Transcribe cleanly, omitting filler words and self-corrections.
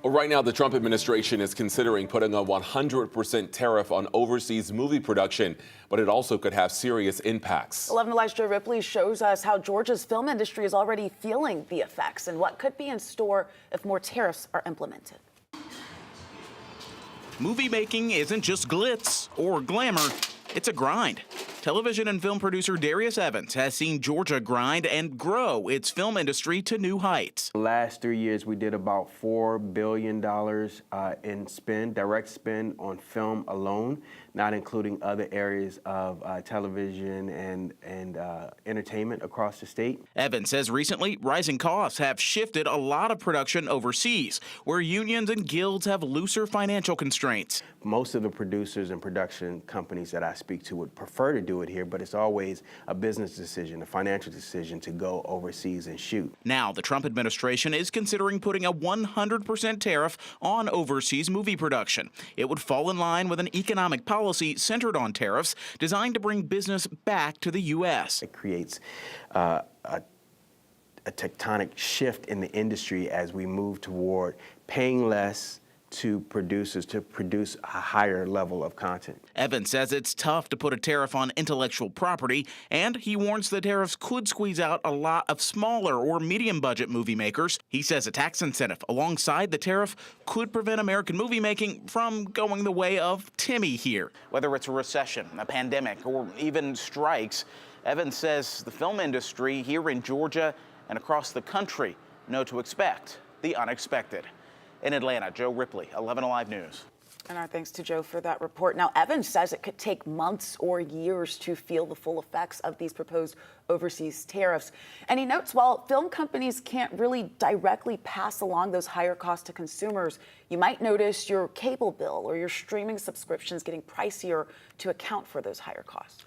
Well, right now, the Trump administration is considering putting a 100% tariff on overseas movie production, but it also could have serious impacts. 11 Alive's Joe Ripley shows us how Georgia's film industry is already feeling the effects and what could be in store if more tariffs are implemented. Movie making isn't just glitz or glamour, it's a grind. Television and film producer Darius Evans has seen Georgia grind and grow its film industry to new heights. The last 3 years, we did about $4 billion in spend, direct spend on film alone, not including other areas of television and entertainment across the state. Evans says recently, rising costs have shifted a lot of production overseas, where unions and guilds have looser financial constraints. Most of the producers and production companies that I speak to would prefer to do it here, but it's always a business decision, a financial decision to go overseas and shoot. Now, the Trump administration is considering putting a 100% tariff on overseas movie production. It would fall in line with an economic policy centered on tariffs designed to bring business back to the U.S. It creates a tectonic shift in the industry as we move toward paying less to producers to produce a higher level of content. Evans says it's tough to put a tariff on intellectual property, and he warns the tariffs could squeeze out a lot of smaller or medium budget movie makers. He says a tax incentive alongside the tariff could prevent American movie making from going the way of Timmy here. Whether it's a recession, a pandemic, or even strikes, Evans says the film industry here in Georgia and across the country know to expect the unexpected. In Atlanta, Joe Ripley, 11 Alive News. And our thanks to Joe for that report. Now, Evans says it could take months or years to feel the full effects of these proposed overseas tariffs. And he notes while film companies can't really directly pass along those higher costs to consumers, you might notice your cable bill or your streaming subscriptions getting pricier to account for those higher costs.